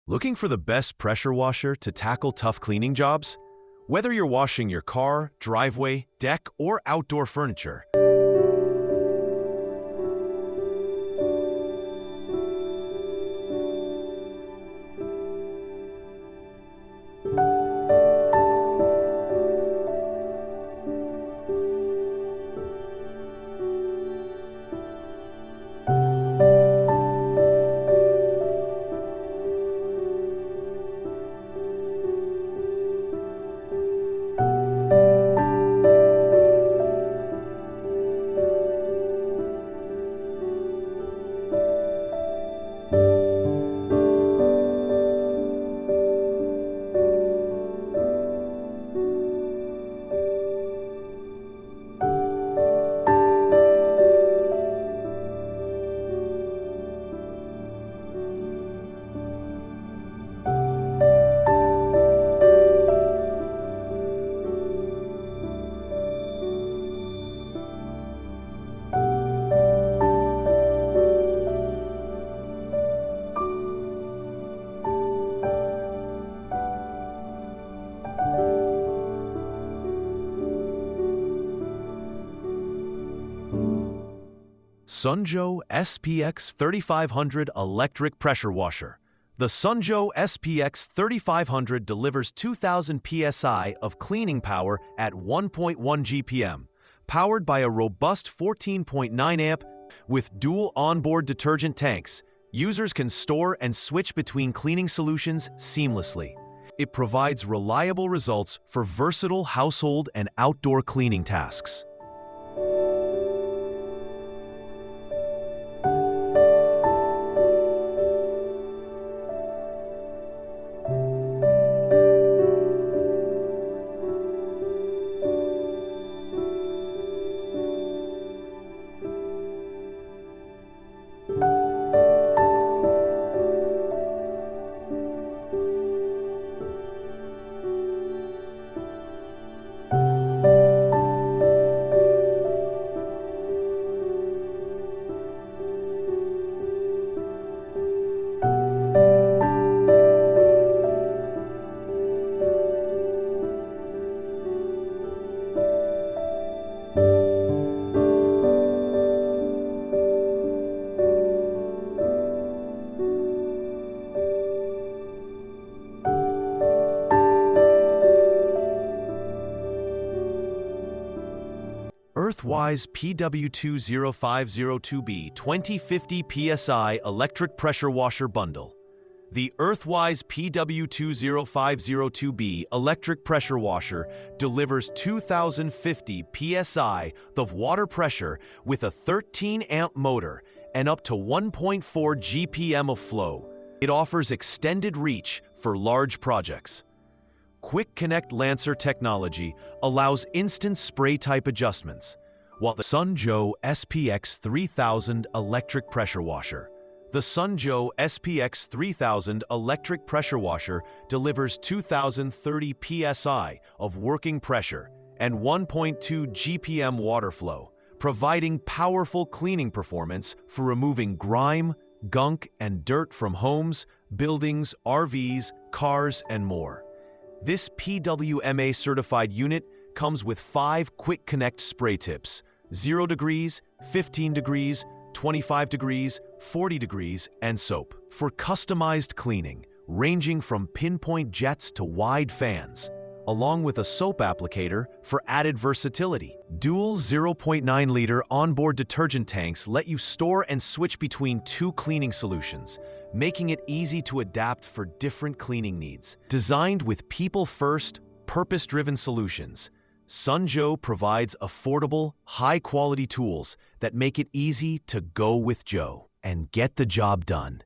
Looking for the best pressure washer to tackle tough cleaning jobs? Whether you're washing your car, driveway, deck, or outdoor furniture, SunJoe SPX3500 Electric Pressure Washer. The SunJoe SPX3500 delivers 2,000 PSI of cleaning power at 1.1 GPM, powered by a robust 14.9 amp with dual onboard detergent tanks. Users can store and switch between cleaning solutions seamlessly. It provides reliable results for versatile household and outdoor cleaning tasks. Earthwise PW20502B 2050 PSI Electric Pressure Washer Bundle. The Earthwise PW20502B Electric Pressure Washer delivers 2,050 PSI of water pressure with a 13-amp motor and up to 1.4 GPM of flow. It offers extended reach for large projects. Quick Connect Lancer technology allows instant spray-type adjustments, while the SunJoe SPX3000 Electric Pressure Washer. The SunJoe SPX3000 Electric Pressure Washer delivers 2,030 PSI of working pressure and 1.2 GPM water flow, providing powerful cleaning performance for removing grime, gunk, and dirt from homes, buildings, RVs, cars, and more. This PWMA-certified unit comes with 5 Quick Connect spray tips: 0 degrees, 15 degrees, 25 degrees, 40 degrees, and soap, for customized cleaning, ranging from pinpoint jets to wide fans, along with a soap applicator for added versatility. Dual 0.9-liter onboard detergent tanks let you store and switch between 2 cleaning solutions, making it easy to adapt for different cleaning needs. Designed with people-first, purpose-driven solutions, SunJoe provides affordable, high-quality tools that make it easy to go with Joe and get the job done.